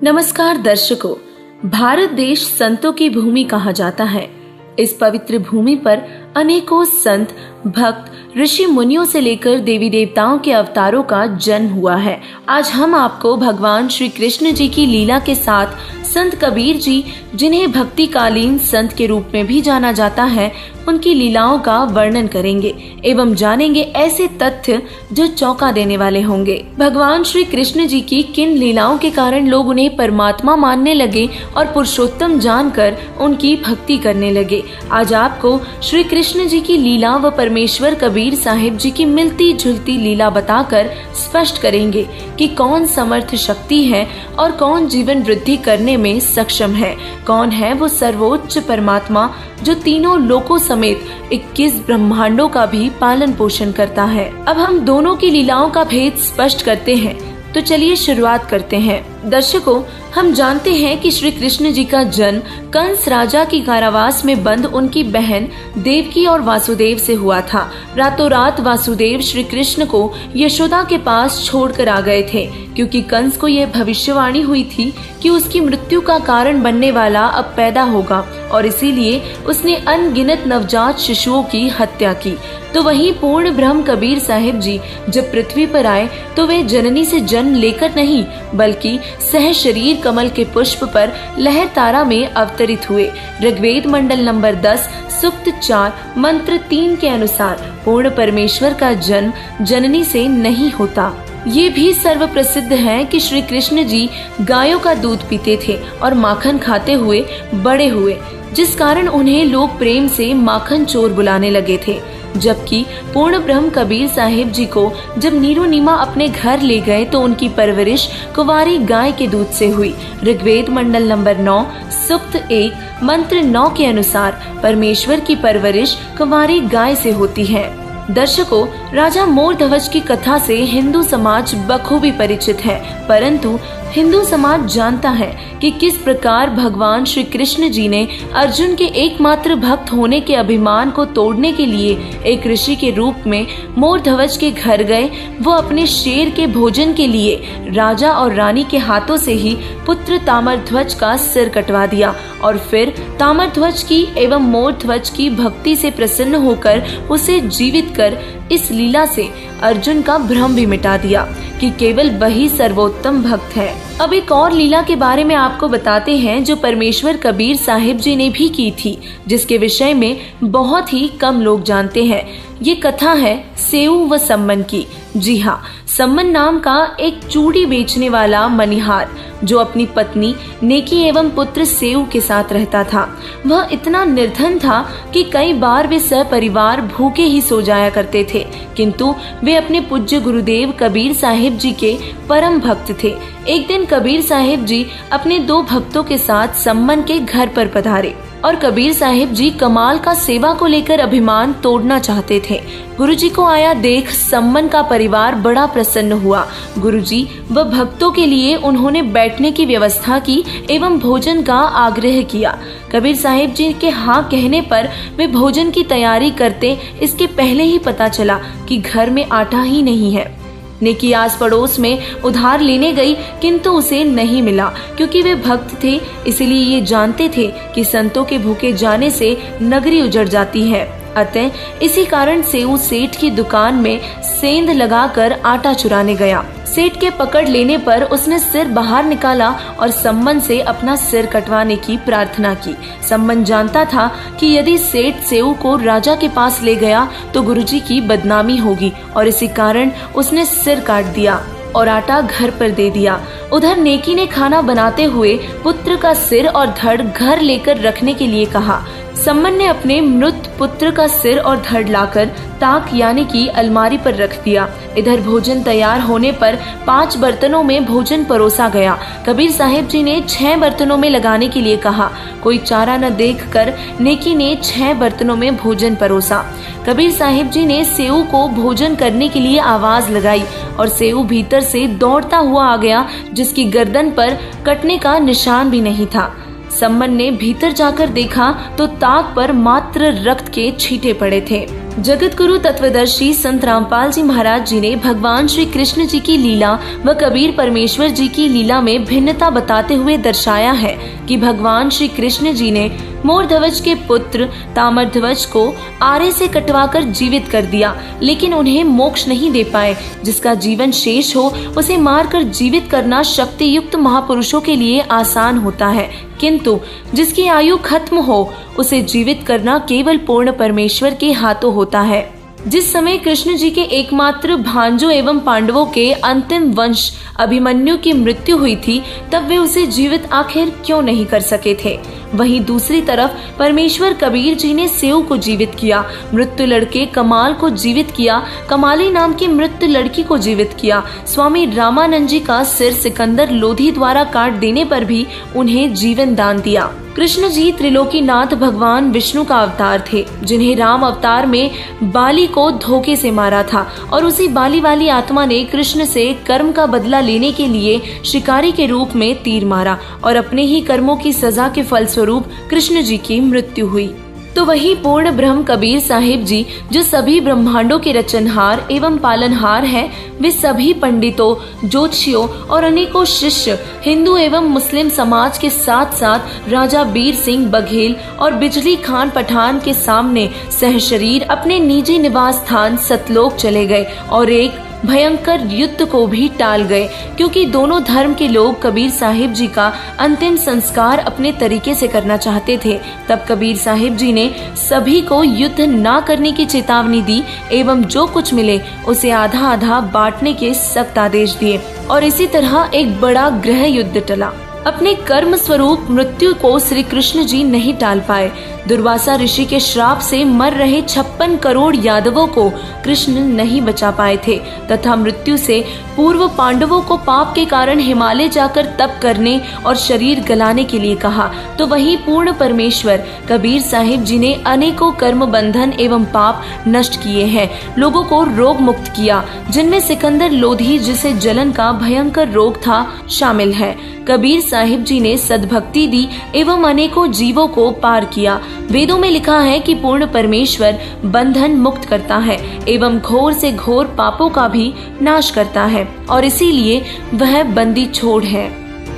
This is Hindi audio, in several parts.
नमस्कार दर्शकों, भारत देश संतों की भूमि कहा जाता है। इस पवित्र भूमि पर अनेकों संत, भक्त, ऋषि मुनियों से लेकर देवी देवताओं के अवतारों का जन्म हुआ है। आज हम आपको भगवान श्री कृष्ण जी की लीला के साथ संत कबीर जी, जिन्हें भक्तिकालीन संत के रूप में भी जाना जाता है, उनकी लीलाओं का वर्णन करेंगे एवं जानेंगे ऐसे तथ्य जो चौंका देने वाले होंगे। भगवान श्री कृष्ण जी की किन लीलाओं के कारण लोग उन्हें परमात्मा मानने लगे और पुरुषोत्तम जानकर उनकी भक्ति करने लगे। आज आपको श्री कृष्ण जी की लीला व परमेश्वर कबीर साहिब जी की मिलती जुलती लीला बताकर स्पष्ट करेंगे कि कौन समर्थ शक्ति है और कौन जीवन वृद्धि करने में सक्षम है। कौन है वो सर्वोच्च परमात्मा जो तीनों लोकों समेत 21 ब्रह्मांडों का भी पालन पोषण करता है। अब हम दोनों की लीलाओं का भेद स्पष्ट करते हैं, तो चलिए शुरुआत करते हैं। दर्शकों, हम जानते हैं कि श्री कृष्ण जी का जन्म कंस राजा की कारावास में बंद उनकी बहन देवकी और वासुदेव से हुआ था। रातों रात वासुदेव श्री कृष्ण को यशोदा के पास छोड़कर आ गए थे, क्योंकि कंस को यह भविष्यवाणी हुई थी कि उसकी मृत्यु का कारण बनने वाला अब पैदा होगा, और इसीलिए उसने अनगिनत नवजात शिशुओं की हत्या की। तो वहीं पूर्ण ब्रह्म कबीर साहिब जी जब पृथ्वी पर आए तो वे जननी से जन्म लेकर नहीं, बल्कि सह शरीर कमल के पुष्प पर लहर तारा में अवतरित हुए। ऋग्वेद मंडल नंबर 10 सूक्त 4 मंत्र 3 के अनुसार पूर्ण परमेश्वर का जन्म जननी से नहीं होता। ये भी सर्व प्रसिद्ध है कि श्री कृष्ण जी गायों का दूध पीते थे और माखन खाते हुए बड़े हुए, जिस कारण उन्हें लोग प्रेम से माखन चोर बुलाने लगे थे। जबकि पूर्ण ब्रह्म कबीर साहिब जी को जब नीरो नीमा अपने घर ले गए तो उनकी परवरिश कुंवारी गाय के दूध से हुई। ऋग्वेद मंडल नंबर 9 सूक्त 1 मंत्र 9 के अनुसार परमेश्वर की परवरिश कुंवारी गाय से होती है। दर्शकों, राजा मोरध्वज की कथा से हिंदू समाज बखूबी परिचित है, परंतु हिंदू समाज जानता है कि किस प्रकार भगवान श्री कृष्ण जी ने अर्जुन के एकमात्र भक्त होने के अभिमान को तोड़ने के लिए एक ऋषि के रूप में मोरध्वज के घर गए। वो अपने शेर के भोजन के लिए राजा और रानी के हाथों से ही पुत्र ताम्रध्वज का सिर कटवा दिया, और फिर ताम्रध्वज की एवं मोरध्वज की भक्ति से प्रसन्न होकर उसे जीवित कर इस लीला से अर्जुन का भ्रम भी मिटा दिया कि केवल वही सर्वोत्तम भक्त है। अब एक और लीला के बारे में आपको बताते हैं जो परमेश्वर कबीर साहिब जी ने भी की थी, जिसके विषय में बहुत ही कम लोग जानते हैं। ये कथा है सेऊ व सम्मन की। जी हाँ, सम्मन नाम का एक चूड़ी बेचने वाला मनिहार जो अपनी पत्नी नेकी एवं पुत्र सेऊ के साथ रहता था। वह इतना निर्धन था कि कई बार वे सपरिवार भूखे ही सो जाया करते थे, किंतु वे अपने पूज्य गुरुदेव कबीर साहिब जी के परम भक्त थे। एक दिन कबीर साहिब जी अपने 2 भक्तों के साथ सम्मन के घर पर पधारे और कबीर साहिब जी कमाल का सेवा को लेकर अभिमान तोड़ना चाहते थे। गुरुजी को आया देख सम्मन का परिवार बड़ा प्रसन्न हुआ। गुरुजी व भक्तों के लिए उन्होंने बैठने की व्यवस्था की एवं भोजन का आग्रह किया। कबीर साहिब जी के हाँ कहने पर वे भोजन की तैयारी करते इसके पहले ही पता चला कि घर में आटा ही नहीं है। नेकी आस पड़ोस में उधार लेने गई, किंतु उसे नहीं मिला। क्योंकि वे भक्त थे, इसलिए ये जानते थे कि संतों के भूखे जाने से नगरी उजड़ जाती है। अतः इसी कारण सेऊ सेठ की दुकान में सेंध लगाकर आटा चुराने गया। सेठ के पकड़ लेने पर उसने सिर बाहर निकाला और सम्मन से अपना सिर कटवाने की प्रार्थना की। सम्मन जानता था कि यदि सेठ सेऊ को राजा के पास ले गया तो गुरुजी की बदनामी होगी, और इसी कारण उसने सिर काट दिया और आटा घर पर दे दिया। उधर नेकी ने खाना बनाते हुए पुत्र का सिर और धड़ घर लेकर रखने के लिए कहा। सम्मन ने अपने मृत पुत्र का सिर और धड़ लाकर ताक यानी कि अलमारी पर रख दिया। इधर भोजन तैयार होने पर 5 बर्तनों में भोजन परोसा गया। कबीर साहिब जी ने 6 बर्तनों में लगाने के लिए कहा। कोई चारा न देखकर नेकी ने 6 बर्तनों में भोजन परोसा। कबीर साहिब जी ने सेऊ को भोजन करने के लिए आवाज लगाई और सेऊ भीतर से दौड़ता हुआ आ गया, जिसकी गर्दन पर कटने का निशान भी नहीं था। सम्मन ने भीतर जाकर देखा तो ताक पर मात्र रक्त के छींटे पड़े थे। जगत गुरु तत्वदर्शी संत रामपाल जी महाराज जी ने भगवान श्री कृष्ण जी की लीला व कबीर परमेश्वर जी की लीला में भिन्नता बताते हुए दर्शाया है कि भगवान श्री कृष्ण जी ने मोरध्वज के पुत्र ताम्रध्वज को आरे से कटवाकर जीवित कर दिया, लेकिन उन्हें मोक्ष नहीं दे पाए। जिसका जीवन शेष हो उसे मारकर जीवित करना शक्ति युक्त महापुरुषों के लिए आसान होता है, किंतु जिसकी आयु खत्म हो उसे जीवित करना केवल पूर्ण परमेश्वर के हाथों होता है। जिस समय कृष्ण जी के एकमात्र भांजों एवं पांडवों के अंतिम वंश अभिमन्यु की मृत्यु हुई थी, तब वे उसे जीवित आखिर क्यों नहीं कर सके थे। वहीं दूसरी तरफ परमेश्वर कबीर जी ने सेऊ को जीवित किया, मृत्यु लड़के कमाल को जीवित किया, कमाली नाम की मृत्यु लड़की को जीवित किया। स्वामी रामानंद जी का सिर सिकंदर लोधी द्वारा काट देने पर भी उन्हें जीवन दान दिया। कृष्ण जी त्रिलोकीनाथ भगवान विष्णु का अवतार थे, जिन्हें राम अवतार में बाली को धोखे से मारा था और उसी बाली वाली आत्मा ने कृष्ण से कर्म का बदला लेने के लिए शिकारी के रूप में तीर मारा और अपने ही कर्मों की सजा के फलस्वरूप कृष्ण जी की मृत्यु हुई। तो वही पूर्ण ब्रह्म कबीर साहिब जी, जो सभी ब्रह्मांडों के रचनहार एवं पालनहार हैं, वे सभी पंडितों, ज्योतिषियों और अनेकों शिष्य हिंदू एवं मुस्लिम समाज के साथ साथ राजा बीर सिंह बघेल और बिजली खान पठान के सामने सहशरीर अपने निजी निवास स्थान सतलोक चले गए और एक भयंकर युद्ध को भी टाल गए, क्योंकि दोनों धर्म के लोग कबीर साहिब जी का अंतिम संस्कार अपने तरीके से करना चाहते थे। तब कबीर साहिब जी ने सभी को युद्ध ना करने की चेतावनी दी एवं जो कुछ मिले उसे आधा आधा बांटने के सख्त आदेश दिए और इसी तरह एक बड़ा गृह युद्ध टला। अपने कर्म स्वरूप मृत्यु को श्री कृष्ण जी नहीं टाल पाए। दुर्वासा ऋषि के श्राप से मर रहे 56 करोड़ यादवों को कृष्ण नहीं बचा पाए थे तथा मृत्यु से पूर्व पांडवों को पाप के कारण हिमालय जाकर तप करने और शरीर गलाने के लिए कहा। तो वही पूर्ण परमेश्वर कबीर साहिब जी ने अनेकों कर्म बंधन एवं पाप नष्ट किए हैं, लोगों को रोग मुक्त किया, जिनमें सिकंदर लोधी, जिसे जलन का भयंकर रोग था, शामिल है। कबीर साहिब जी ने सद्भक्ति दी एवं अनेकों जीवों को पार किया। वेदों में लिखा है कि पूर्ण परमेश्वर बंधन मुक्त करता है एवं घोर से घोर पापों का भी नाश करता है और इसीलिए वह बंदी छोड़ है।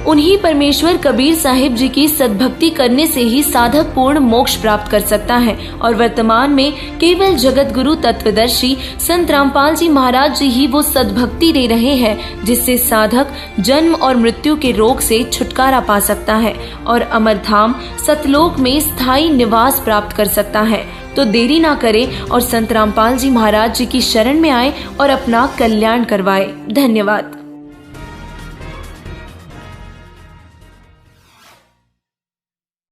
उन्हीं परमेश्वर कबीर साहिब जी की सद्भक्ति करने से ही साधक पूर्ण मोक्ष प्राप्त कर सकता है और वर्तमान में केवल जगत गुरु तत्वदर्शी संत रामपाल जी महाराज जी ही वो सद्भक्ति दे रहे हैं, जिससे साधक जन्म और मृत्यु के रोग से छुटकारा पा सकता है और अमरधाम सतलोक में स्थायी निवास प्राप्त कर सकता है। तो देरी ना करें और संत रामपाल जी महाराज जी की शरण में आए और अपना कल्याण करवाए। धन्यवाद।